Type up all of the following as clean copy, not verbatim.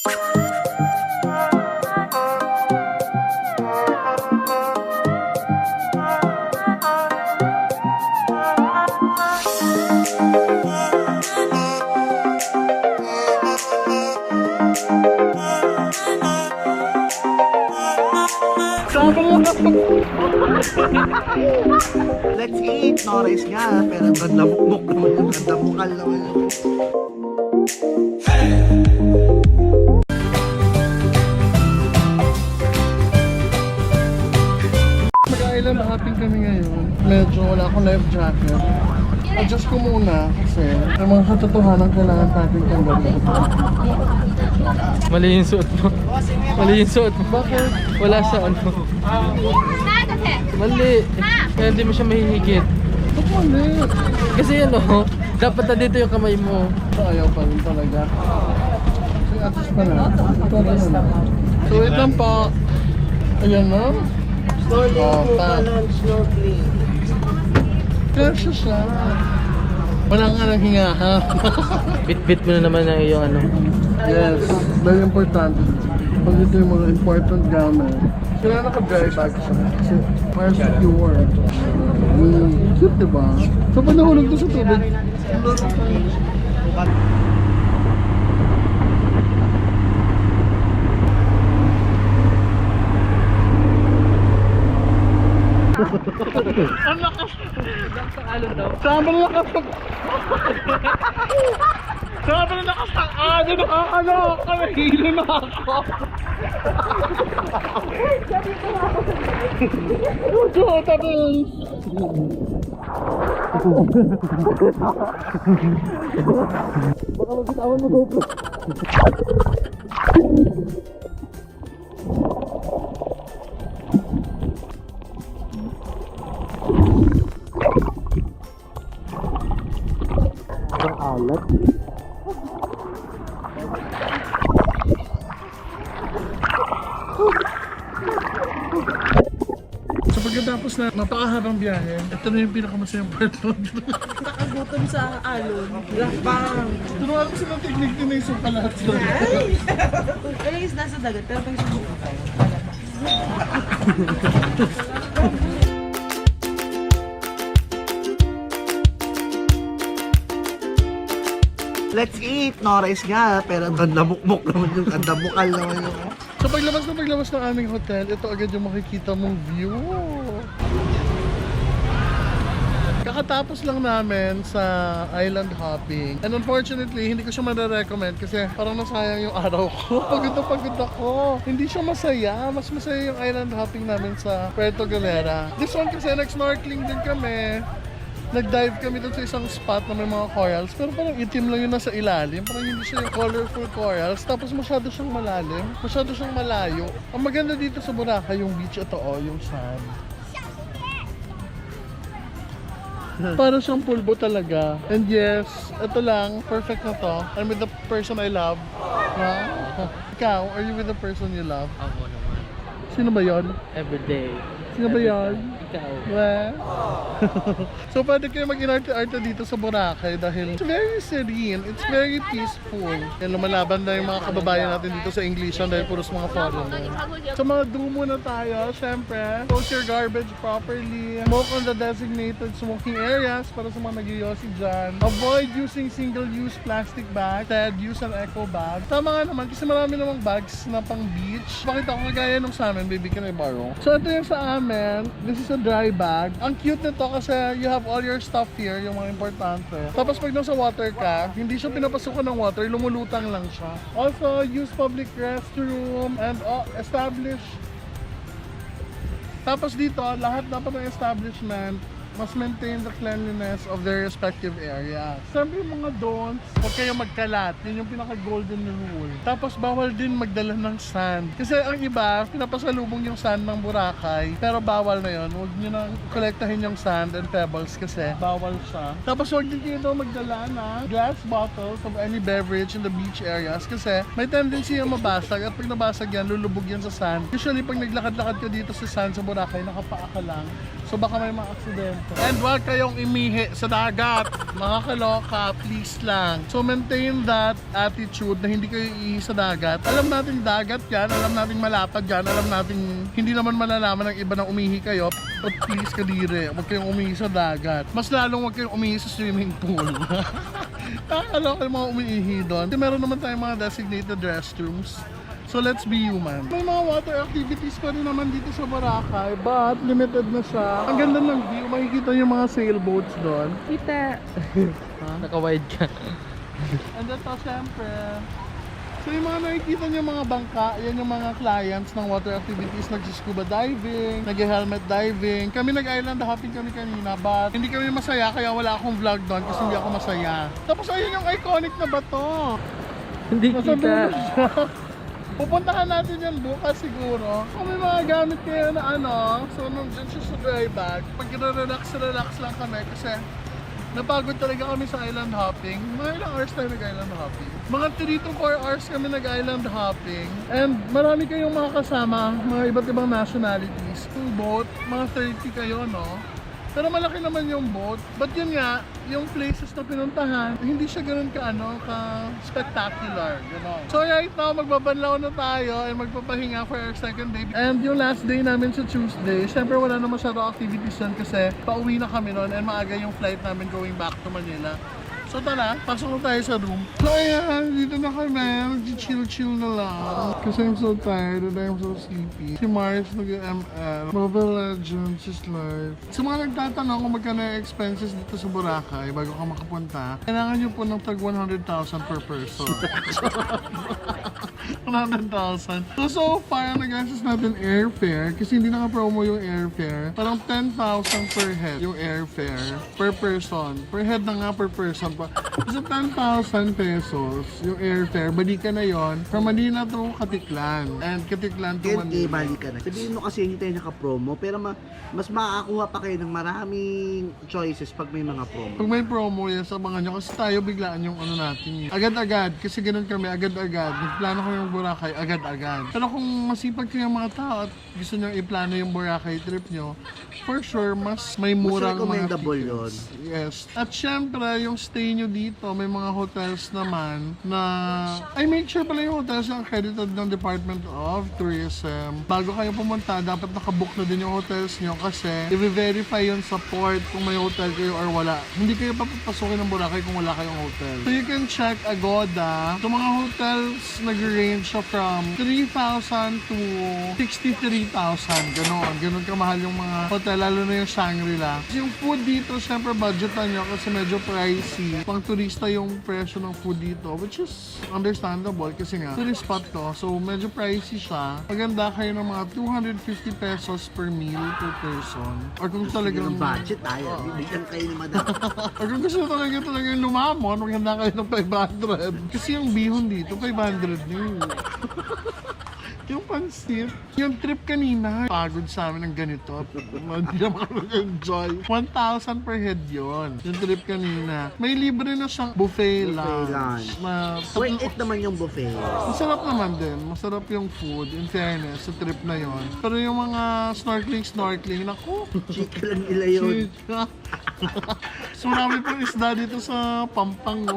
Let's eat! No-rice nga, pero ang ganda mukmuk naman yung ganda mukal naman yung... Mag-island hopping kami ngayon. Medyo wala akong life jacket. Adjust ko muna kasi may mga katotohanan kailangan natin tanggalin. Mali yung suot mo. Mali yung suot mo. Bakit? Wala sa ano. Mali. Kaya hindi mo siya mahihigit. Ba't mali? Kasi ano, dapat na dito yung kamay mo. Ayaw pa rin talaga. So, adjust pa na. So, wait lang pa. Ayan na. Snorkeling. Kasya siya. Wala nga nang hingaha. Bit-bit mo na naman ang iyong ano. Yes, very important. Pag ito yung mga important gamit. Kailangan naka-dry bag siya. Kasi para secure. Cute diba? So pag nahulog to sa tubig, Ang lakas! Sa alon daw. sobrang lakas ng... Sobrang lakas ng ano, nakahilo na ako. Ujo, tapos. Baka magkitawan mo GoPro. Ang alat. So pagkatapos na napakahabang biyahe, ito na yung pinakamasayang part doon. Nakagutom sa alon. Bang! Turuan ko sila technique din na yung sumpalat. Ay, is nasa dagat, pero pag sumukaw. Let's eat! No-rice nga, pero ang ganda mukmuk naman yung ganda mukal naman yung... So paglabas ng aming hotel, ito agad yung makikita mong view. Kakatapos lang namin sa island hopping. And unfortunately, hindi ko siya marirecommend kasi parang nasayang yung araw ko. Pagod ako. Hindi siya masaya. Mas masaya yung island hopping namin sa Puerto Galera. This one kasi nag-snorkeling din kami. Nag-dive kami doon sa isang spot na may mga corals, pero parang itim lang yun nasa ilalim. Parang hindi siya yung colorful corals. Tapos masyado siyang malalim, masyado siyang malayo. Ang maganda dito sa Boracay, yung beach ito, yung sand. Para siyang pulbo talaga. And yes, ito lang, perfect na to. I'm with the person I love. Ikaw, are you with the person you love? Ako naman. Sino ba yon? Everyday. Sino ba yon? Ikaw. Well, so pwede kayo mag-inarte-arte dito sa Boracay dahil it's very serene, it's very peaceful. Yan, lumalaban na yung mga kababayan natin dito sa Englishan dahil puros mga foreigner. So mga dumo na tayo, syempre. Post your garbage properly. Smoke on the designated smoking areas para sa mga nag-iossi dyan. Avoid using single-use plastic bags. Instead, use an eco bag. Tama nga naman kasi marami namang bags na pang beach. Pakita ko kagaya nung sa amin, baby, can I borrow? So ito yung sa amin. This is a dry bag. Ang cute nito kasi you have all your stuff here, yung mga importante. Tapos pag nasa water ka, hindi siya pinapasukan ng water, lumulutang lang siya. Also, use public restroom and establish. Tapos dito, lahat dapat ng establishment must maintain the cleanliness of their respective areas. Siyempre yung mga don'ts, huwag kayong magkalat. Yun yung pinaka-golden rule. Tapos bawal din magdala ng sand. Kasi ang iba, pinapasalubong yung sand ng Boracay. Pero bawal na yun. Huwag nyo nang kolektahin yung sand and pebbles kasi bawal siya. Tapos huwag din kayo magdala ng glass bottles of any beverage in the beach areas kasi may tendency yung mabasag at pag nabasag yan, lulubog yan sa sand. Usually pag naglakad-lakad ka dito sa sand sa Boracay, nakapaa ka lang. So baka may mga aksidente. And huwag kayong imihi sa dagat. Mga kaloka, please lang. So maintain that attitude na hindi kayo iihi sa dagat. Alam natin dagat yan, alam natin malapad yan, alam natin hindi naman malalaman ng iba na umihi kayo. But please kadire, huwag kayong umihi sa dagat. Mas lalong huwag kayong umihi sa swimming pool. Nakakaloka yung mga umiihi doon. Kasi meron naman tayong mga designated restrooms. So let's be human. May mga water activities pa rin naman dito sa Boracay, but limited na siya. Ang ganda ng view, makikita yung mga sailboats doon. Kita. Naka-wide ka. And ito, syempre. So yung mga nakikita niyo mga bangka, yan yung mga clients ng water activities, nag-scuba diving, nag-helmet diving. Kami nag-island hopping kami kanina, but hindi kami masaya kaya wala akong vlog doon kasi hindi ako masaya. Tapos ayun yung iconic na bato. Hindi Nasa kita. dulo siya. Pupuntahan natin yan bukas siguro. Kung may mga gamit kayo na so nung dyan siya sa dry bag, pag relax lang kami kasi napagod talaga kami sa island hopping. Mga ilang hours tayo nag-island hopping? Mga 3 to 4 hours kami nag-island hopping. And marami kayong mga kasama, mga iba't ibang nationalities. Yung boat, mga 30 kayo, no? Pero malaki naman yung boat. But yun nga, yung places na pinuntahan, hindi siya ganun ka-spectacular. So right now, magbabanlaw na tayo and magpapahinga for our second day. And yung last day namin sa Tuesday, syempre wala na masyadong activities yan kasi pauwi na kami noon and maaga yung flight namin going back to Manila. So tara, pasok na tayo sa room. So ayan, dito na kami. Mag-chill-chill na lang. Kasi I'm so tired and I'm so sleepy. Si Mars nag-ML. Mobile Legends is life. Sa mga nagtatanong kung magkano yung expenses dito sa Boracay bago ka makapunta, kailangan nyo po ng tag 100,000 per person. 100,000. So far, ang nag-access natin airfare kasi hindi naka-promo yung airfare. Parang 10,000 per head yung airfare per person. Per head na nga per person. Kasi 10,000 pesos yung airfare, balikan na yon from Manila to Katiklan. And Katiklan to Okay, Manila. balik ka na. Sabihin mo kasi hindi tayo naka-promo, pero mas makakakuha pa kayo ng maraming choices pag may mga promo. Pag may promo yan, sabangan nyo kasi tayo biglaan yung natin. Agad-agad, kasi ganun kami, agad-agad. Nagplano kami yung Boracay, agad-agad. Pero kung masipag kayo mga tao at gusto nyo iplano yung Boracay trip nyo, for sure, mas may murang mga recommendable tickets. Yes. At syempre, yung stay nyo dito, may mga hotels naman na... I make sure pala yung hotels na accredited ng Department of Tourism. Bago kayo pumunta, dapat nakabook na din yung hotels nyo kasi i-verify yun sa port kung may hotel kayo or wala. Hindi kayo papapasukin ng Boracay kung wala kayong hotel. So you can check Agoda. So mga hotels nag-range siya from 3,000 to 63,000. Ganon kamahal yung mga hotel, lalo na yung Shangri-La. Kasi yung food dito, syempre budgetan nyo kasi medyo pricey. Pang turista yung presyo ng food dito, which is understandable kasi nga tourist spot to. So medyo pricey siya. Maganda kayo ng mga 250 pesos per meal per person. Or kung talagang Yung budget tayo, bibigyan kayo ng madami. or kung gusto talaga yung lumamon, maganda kayo ng 500. Kasi yung bihon dito, 500 din. Yung pansit, yung trip kanina, pagod sa amin ng ganito. Hindi naman kami enjoy. 1,000 per head yon. Yung trip kanina. May libre na siyang buffet lunch. Worth it naman yung buffet. Masarap naman din. Masarap yung food, in fairness, sa trip na yon. Pero yung mga snorkeling, naku, Chika lang nila yun. chika. So marami pang isda dito sa Pampang, no?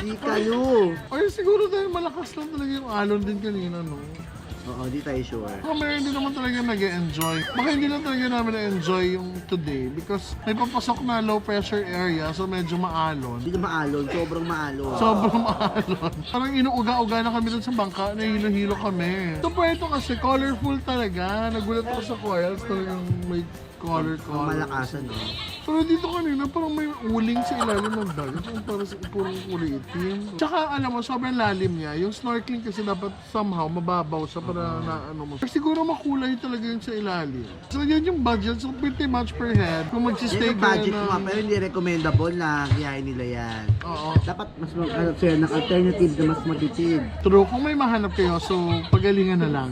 Chika yun. Or siguro dahil malakas lang talaga yung alon din kanina, no? Oo, di tayo sure. Baka meron din naman talaga nag-e-enjoy. Baka hindi lang talaga namin na-enjoy yung today because may papasok na low pressure area so medyo maalon. Hindi na maalon, sobrang maalon. Sobrang maalon. Parang inuuga-uga na kami dun sa bangka, nahilo-hilo kami. So Puerto kasi colorful talaga. Nagulat ako sa corals, talagang may color. Malakasan, no? Pero dito kanina parang may uling sa ilalim ng dagat. Parang purong kulay itim. Tsaka alam mo, sobrang lalim niya. Yung snorkeling kasi dapat somehow mababaw siya para na ano mo. Siguro makulay talaga yun sa ilalim. So yun yung budget. So pretty much per head. Kung magsistay Yung ka budget na... mo nga, pero hindi recommendable na gayahin nila yan. Oo. Dapat mas ng alternative na mas matipid. True. Kung may mahanap kayo, so pagalingan na lang.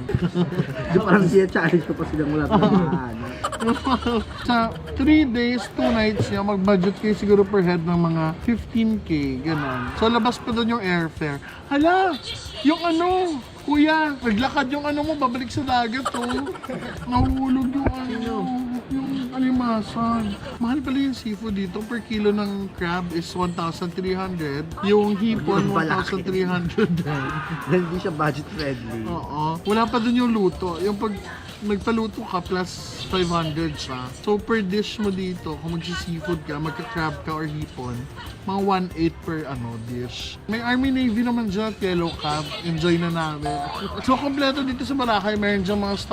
Di parang siya challenge ko pa silang wala pa mahanap. Sa 3 days, 2 nights niya, mag-budget kayo siguro per head ng mga 15K, gano'n. So labas pa doon yung airfare. Hala! Yung ano, kuya, naglakad yung ano mo, babalik sa dagat, oh. Nahulog yung ano, yung alimasan. Mahal pala yung seafood dito. Per kilo ng crab is 1,300. Yung hipon, Yung balaki. 1,300 din. Hindi siya budget friendly. Oo. Wala pa dun yung luto. Yung pag nagpaluto ka plus 500 siya. So per dish mo dito, kung magsi-seafood ka, magka-crab ka or hipon, mga 1.8 per dish. May Army Navy naman dyan at Yellow Cab. Enjoy na namin. So kompleto dito sa Boracay, meron dyan mga star